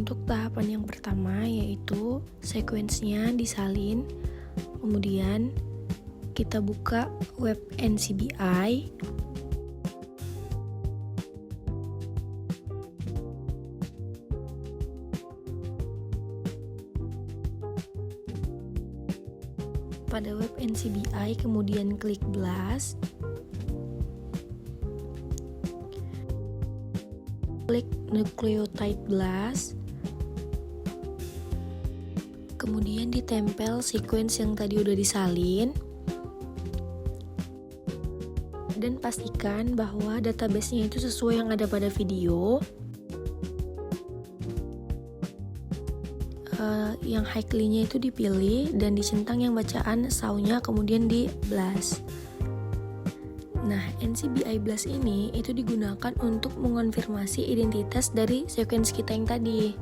Untuk tahapan yang pertama yaitu sekuensnya disalin, kemudian kita buka web NCBI. Pada web NCBI kemudian klik BLAST, klik nucleotide BLAST, kemudian ditempel sequence yang tadi udah disalin, dan pastikan bahwa database-nya itu sesuai yang ada pada video. Yang highly-nya itu dipilih dan dicentang yang bacaan SAW-nya kemudian di BLAST. Nah, NCBI BLAST ini itu digunakan untuk mengonfirmasi identitas dari sequence kita yang tadi.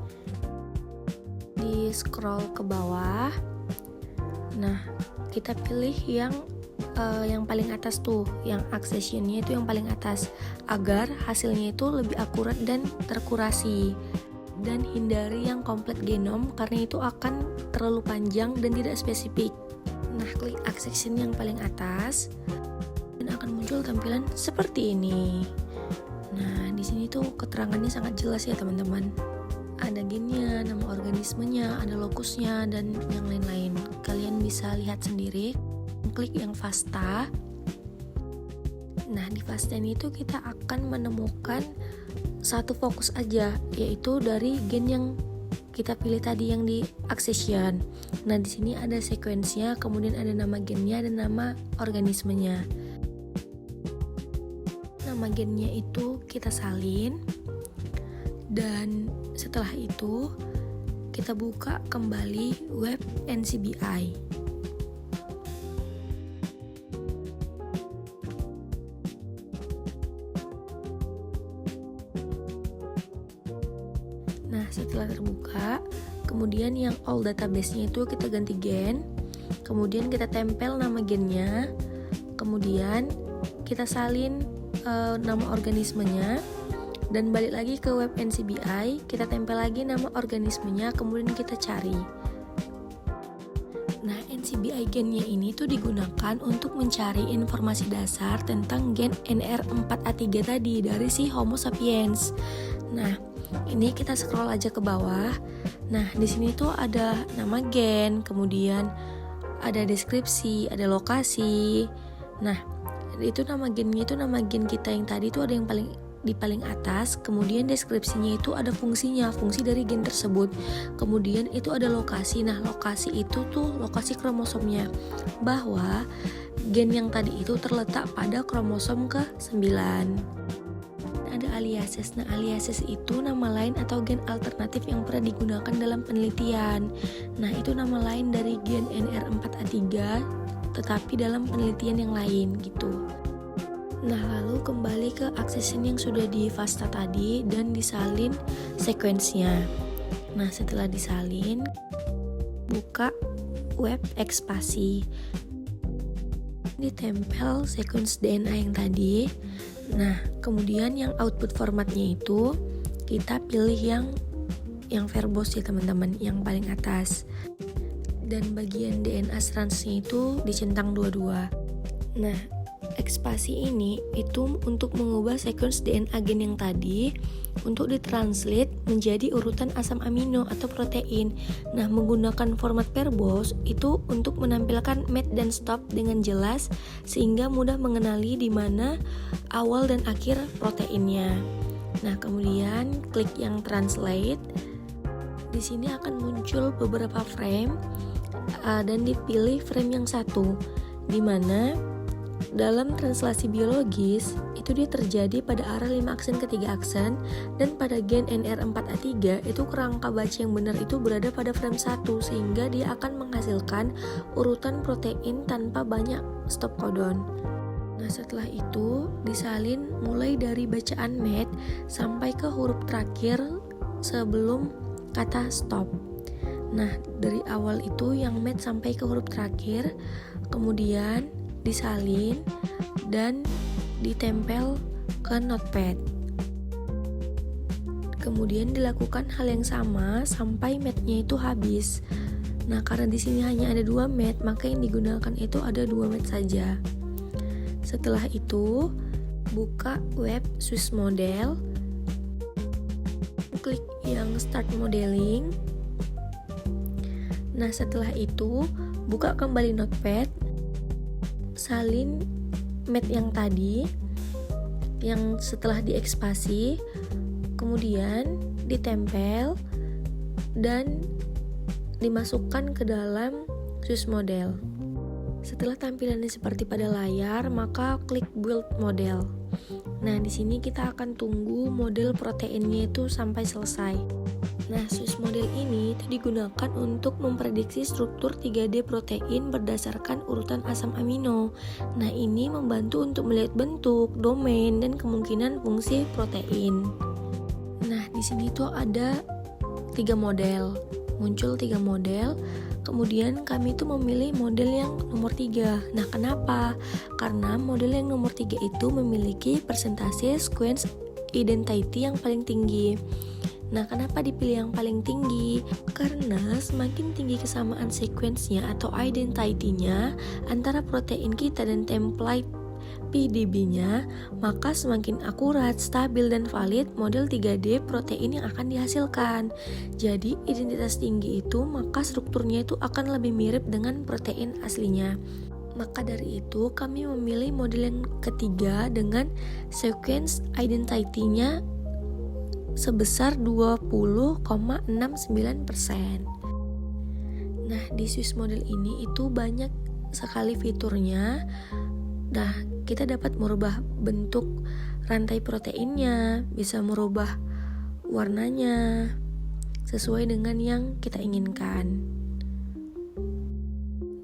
Di scroll ke bawah. Nah, kita pilih yang paling atas tuh, yang accession-nya itu yang paling atas, agar hasilnya itu lebih akurat dan terkurasi. Dan hindari yang complete genome karena itu akan terlalu panjang dan tidak spesifik. Nah, klik accession yang paling atas dan akan muncul tampilan seperti ini. Nah, di sini tuh keterangannya sangat jelas ya teman-teman. Ada gennya, nama organismenya, ada lokusnya, dan yang lain-lain. Kalian bisa lihat sendiri. Klik yang FASTA. Nah, di FASTA ini tuh kita akan menemukan satu fokus aja, yaitu dari gen yang kita pilih tadi yang di accession. Nah, di sini ada sekuensnya, kemudian ada nama gennya dan nama organismenya. Nama gennya itu kita salin, dan setelah itu kita buka kembali web NCBI. Nah, setelah terbuka, kemudian yang all database-nya itu kita ganti gen, kemudian kita tempel nama gennya, kemudian kita salin nama organismenya, dan balik lagi ke web NCBI, kita tempel lagi nama organismenya, kemudian kita cari. Nah, NCBI gennya ini tuh digunakan untuk mencari informasi dasar tentang gen NR4A3 tadi dari si Homo sapiens. Nah, ini kita scroll aja ke bawah. Nah, di sini tuh ada nama gen, kemudian ada deskripsi, ada lokasi. Nah, itu nama gennya itu nama gen kita yang tadi tuh ada yang paling atas, kemudian deskripsinya itu ada fungsinya, fungsi dari gen tersebut. Kemudian itu ada lokasi. Nah, lokasi itu tuh lokasi kromosomnya. Bahwa gen yang tadi itu terletak pada kromosom ke-9. Ada aliases. Nah, aliases itu nama lain atau gen alternatif yang pernah digunakan dalam penelitian. Nah, itu nama lain dari gen NR4A3 tetapi dalam penelitian yang lain gitu. Nah, lalu kembali ke accession yang sudah di FASTA tadi dan disalin sekuensnya. Nah, setelah disalin, buka web ekspasi. Ditempel sequence DNA yang tadi. Nah, kemudian yang output formatnya itu kita pilih yang verbose ya teman-teman, yang paling atas. Dan bagian DNA strands-nya itu dicentang dua-dua. Nah, ekspasi ini itu untuk mengubah sequence DNA gen yang tadi untuk ditranslate menjadi urutan asam amino atau protein. Nah, menggunakan format verbose itu untuk menampilkan match dan stop dengan jelas sehingga mudah mengenali di mana awal dan akhir proteinnya. Nah, kemudian klik yang translate. Di sini akan muncul beberapa frame dan dipilih frame yang satu, di mana dalam translasi biologis itu dia terjadi pada arah 5 aksen ke 3 aksen, dan pada gen NR4A3 itu kerangka baca yang benar itu berada pada frame 1 sehingga dia akan menghasilkan urutan protein tanpa banyak stop codon. Nah, setelah itu disalin mulai dari bacaan match sampai ke huruf terakhir sebelum kata stop. Nah, dari awal itu yang match sampai ke huruf terakhir, kemudian disalin dan ditempel ke notepad. Kemudian dilakukan hal yang sama sampai matnya itu habis. Nah, karena di sini hanya ada 2 mat, maka yang digunakan itu ada 2 mat saja. Setelah itu, buka web Swiss Model, klik yang Start Modeling. Nah, setelah itu, buka kembali Notepad, salin mat yang tadi, yang setelah diekspasi, kemudian ditempel dan dimasukkan ke dalam Swiss Model. Setelah tampilannya seperti pada layar, maka klik Build Model. Nah, di sini kita akan tunggu model proteinnya itu sampai selesai. Nah, Swiss Model ini itu digunakan untuk memprediksi struktur 3D protein berdasarkan urutan asam amino. Nah, ini membantu untuk melihat bentuk, domain, dan kemungkinan fungsi protein. Nah, di sini tuh ada 3 model. Muncul 3 model. Kemudian kami tuh memilih model yang nomor 3. Nah, kenapa? Karena model yang nomor 3 itu memiliki persentase sequence identity yang paling tinggi. Nah, kenapa dipilih yang paling tinggi? Karena semakin tinggi kesamaan sequence-nya atau identity-nya antara protein kita dan template PDB-nya, maka semakin akurat, stabil, dan valid model 3D protein yang akan dihasilkan. Jadi, identitas tinggi itu, maka strukturnya itu akan lebih mirip dengan protein aslinya. Maka dari itu, kami memilih model yang ketiga dengan sequence identity-nya sebesar 20,69%. Nah, di Swiss Model ini itu banyak sekali fiturnya. Nah, kita dapat merubah bentuk rantai proteinnya, bisa merubah warnanya sesuai dengan yang kita inginkan.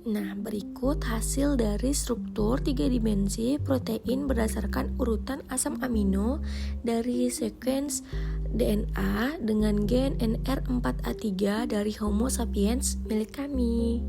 Nah, berikut hasil dari struktur 3 dimensi protein berdasarkan urutan asam amino dari sequence DNA dengan gen NR4A3 dari Homo sapiens milik kami.